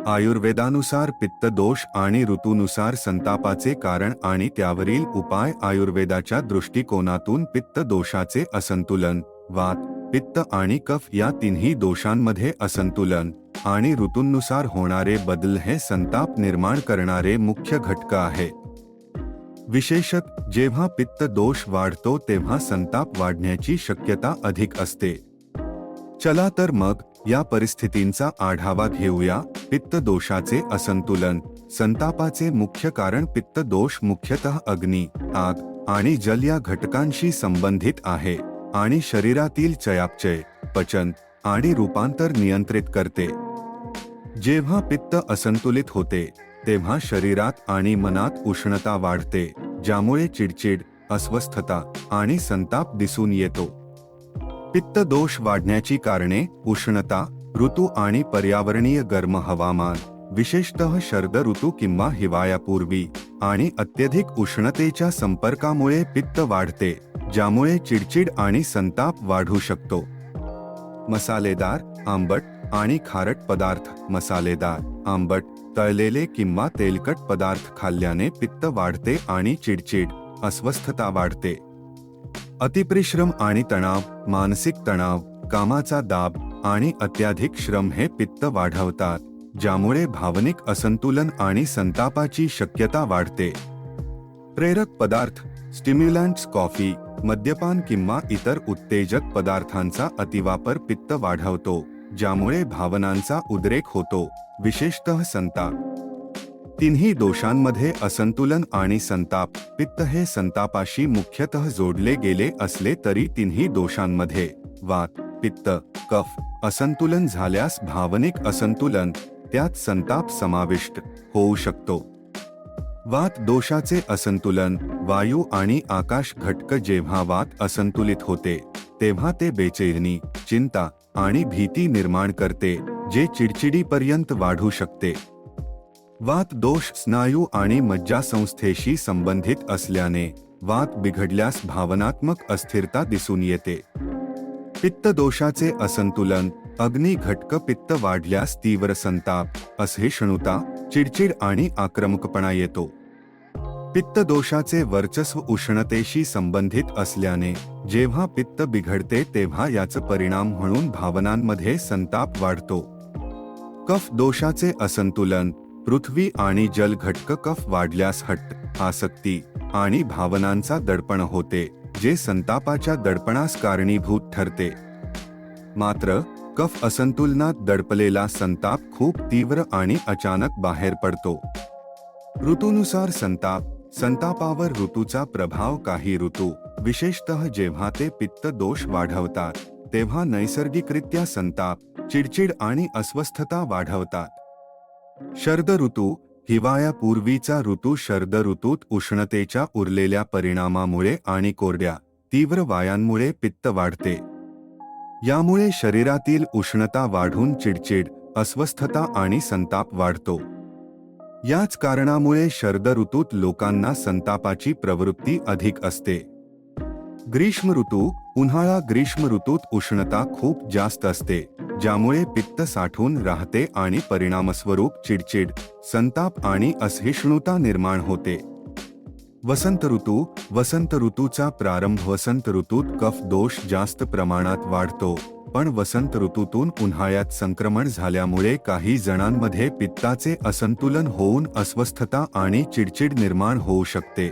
आयुर्वेदानुसार पित्त दोष आणि ऋतूनुसार संतापाचे कारण आणि त्यावरील उपाय. आयुर्वेदाच्या दृष्टिकोनातून पित्त दोषाचे असंतुलन, वात, पित्त आणि कफ या तिन्ही दोषांमध्ये असंतुलन आणि ऋतूंनुसार होणारे बदल हे संताप निर्माण करणारे मुख्य घटक आहेत. विशेषत जेव्हा पित्त दोष वाढतो तेव्हा संताप वाढण्याची शक्यता अधिक असते. चला तर मग या परिस्थितींचा आढावा घेऊया. पित्त दोषाचे असंतुलन. संतापाचे मुख्य कारण पित्त दोष मुख्यतः अग्नी, आग आणि जल या घटकांशी संबंधित आहे आणि शरीरातील चयापचय, पचन आणि रूपांतर नियंत्रित करते. जेव्हा पित्त असंतुलित होते तेव्हा शरीरात आणि मनात उष्णता वाढते, ज्यामुळे चिडचिड, अस्वस्थता आणि संताप दिसून येतो. पित्त दोष वाढण्याची कारणे: उष्णता, ऋतू आणि पर्यावरणीय गरम हवामान, विशेषतः शरद ऋतू किंवा हिवाळ्यापूर्वी, आणि अत्यधिक उष्णतेच्या संपर्कामुळे पित्त वाढते, ज्यामुळे चिडचिड आणि संताप वाढू शकतो. मसालेदार, आंबट आणि खारट पदार्थ. मसालेदार, आंबट, तळलेले किंवा तेलकट पदार्थ खाल्ल्याने पित्त वाढते आणि चिडचिड, अस्वस्थता वाढते. अतिपरिश्रम आणि तणाव. मानसिक तणाव, कामाचा दाब आणि अत्याधिक श्रम हे पित्त वाढवतात, ज्यामुळे भावनिक असंतुलन आणि संतापाची शक्यता वाढते. प्रेरक पदार्थ. स्टिम्युलंट्स, कॉफी, मद्यपान किंवा इतर उत्तेजक पदार्थांचा अतिवापर पित्त वाढवतो, ज्यामुळे भावनांचा उद्रेक होतो, विशेषतः संताप. तिन्ही दोषांमध्ये असंतुलन आणि संताप. पित्त हे संतापाशी मुख्यतः जोडले गेले असले तरी तिन्ही दोषांमध्ये वात, पित्त, कफ असंतुलन झाल्यास भावनिक असंतुलन, त्यात संताप समाविष्ट होऊ शकतो. वात दोषाचे असंतुलन. वायू आणि आकाश घटक. जेव्हा वात असंतुलित होते तेव्हा ते बेचैनी, चिंता आणि भीती निर्माण करते, जे चिडचिडीपर्यंत वाढू शकते. वात दोष स्नायू आणि मज्जासंस्थेशी संबंधित असल्याने वात बिघडल्यास भावनात्मक अस्थिरता दिसून येते. पित्त दोषाचे असंतुलन. अग्नी घटक. पित्त वाढल्यास तीव्र संताप, असहिष्णुता, चिडचिड आणि आक्रमकपणा येतो. पित्त दोषाचे वर्चस्व. उष्णतेशी संबंधित असल्याने जेव्हा पित्त बिघडते तेव्हा याचा परिणाम म्हणून भावनांमध्ये संताप वाढतो. कफ दोषाचे असंतुलन. पृथ्वी आणि जल घटक. कफ वाढल्यास हट्ट, आसक्ती आणि भावनांचा दडपण होते, जे संतापाच्या दडपणास कारणीभूत ठरते. मात्र कफ असंतुलनात दडपलेला संताप खूप तीव्र आणि अचानक बाहेर पडतो. ऋतूनुसार संताप. संतापावर ऋतूचा प्रभाव. काही ऋतू, विशेषतः जेव्हा ते पित्त दोष वाढवतात तेव्हा नैसर्गिकरित्या संताप, चिडचिड आणि अस्वस्थता वाढवतात. शरद ऋतू. हिवाळ्यापूर्वीचा ऋतू. शरद ऋतूत उष्णतेच्या उरलेल्या परिणामामुळे आणि कोरड्या, तीव्र वायांमुळे पित्त वाढते. यामुळे शरीरातील उष्णता वाढून चिडचिड, अस्वस्थता आणि संताप वाढतो. याच कारणामुळे शरद ऋतूत लोकांना संतापाची प्रवृत्ती अधिक असते. ग्रीष्म ऋतू. उन्हाळा. ग्रीष्म ऋतूत उष्णता खूप जास्त असते, ज्यामुळे पित्त साठून राहते आणि परिणामस्वरूप चिडचिड, संताप आणि असहिष्णुता निर्माण होते. वसंत ऋतू. वसंत ऋतूचा प्रारंभ. वसंत ऋतूत कफ दोष जास्त प्रमाणात वाढतो, पण वसंत ऋतूतून उन्हाळ्यात संक्रमण झाल्यामुळे काही जणांमध्ये पित्ताचे असंतुलन होऊन अस्वस्थता आणि चिडचिड निर्माण होऊ शकते.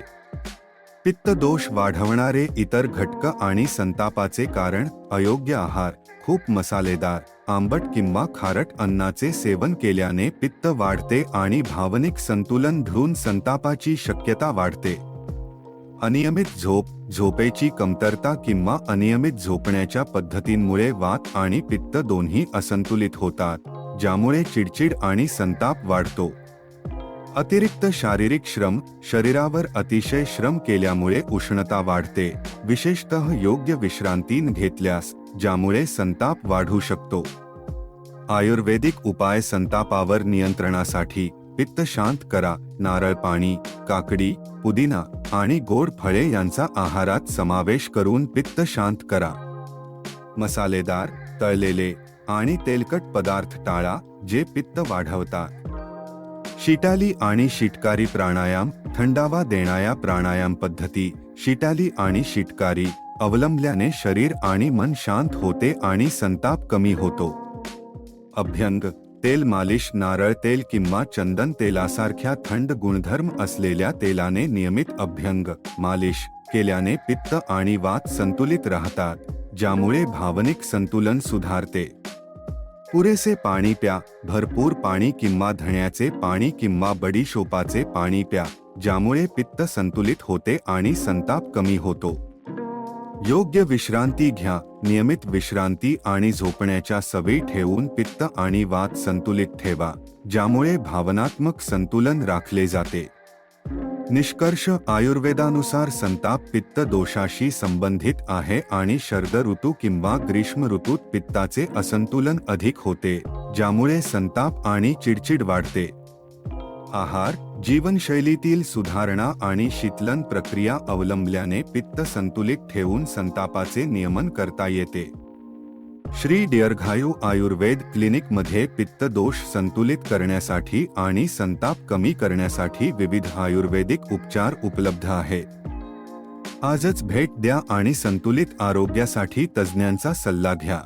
पित्त दोष वाढवणारे इतर घटक आणि संतापाचे कारण. अयोग्य आहार. खूप मसालेदार, आंबट किंवा खारट अन्नाचे सेवन केल्याने पित्त वाढते आणि भावनिक संतुलन ढळून संतापाची शक्यता वाढते. अनियमित झोप. झोपेची कमतरता किंवा अनियमित झोपण्याच्या पद्धतींमुळे वात आणि पित्त दोन्ही असंतुलित होतात, ज्यामुळे चिडचिड आणि संताप वाढतो. अतिरिक्त शारीरिक श्रम. शरीरावर अतिशय श्रम केल्यामुळे उष्णता वाढते, विशेषतः योग्य विश्रांती घेतल्यास, ज्यामुळे संताप वाढू शकतो. आयुर्वेदिक उपाय. संतापावर नियंत्रणासाठी पित्त शांत करा. नारळ पाणी, काकडी, पुदिना आणि गोड फळे यांचा आहारात समावेश करून पित्त शांत करा. मसालेदार, तळलेले आणि तेलकट पदार्थ टाळा, जे पित्त वाढवतात. शीटाली आणि शीतकारी प्राणायाम, थंडावा देणाऱ्या प्राणायाम पद्धती शीटाली आणि शीतकारी अवलंबल्याने शरीर आणि मन शांत होते आणि संताप कमी होतो. अभ्यंग तेल मालिश नारळ तेल किंवा चंदन तेलासारख्या थंड गुणधर्म असलेल्या तेलाने नियमित अभ्यंग मालिश केल्याने पित्त आणि वात संतुलित राहतात, ज्यामुळे भावनिक संतुलन सुधारते. पुरेसे पाणी प्या. भरपूर पाणी किंवा धण्याचे पाणी किंवा बडीशोपाचे पाणी प्या, ज्यामुळे पित्त संतुलित होते आणि संताप कमी होतो. योग्य विश्रांती घ्या. नियमित विश्रांती आणि झोपण्याच्या सवयी ठेवून पित्त आणि वात संतुलित ठेवा, ज्यामुळे भावनात्मक संतुलन राखले जाते. निष्कर्ष आयुर्वेदानुसार संताप पित्त दोषाशी संबंधित आहे आणि शरद ऋतू किंवा ग्रीष्म ऋतूत पित्ताचे असंतुलन अधिक होते, ज्यामुळे संताप आणि चिडचिड वाढते. आहार, जीवनशैलीतील सुधारणा आणि शीतलन प्रक्रिया अवलंबल्याने पित्त संतुलित ठेवून संतापाचे नियमन करता येते. श्री दीर्घायू आयुर्वेद क्लिनिक मध्ये पित्त दोष संतुलित करण्यासाठी आणि संताप कमी करण्यासाठी विविध आयुर्वेदिक उपचार उपलब्ध आहेत. आजच भेट द्या आणि संतुलित आरोग्यासाठी तज्ज्ञांचा सल्ला घ्या.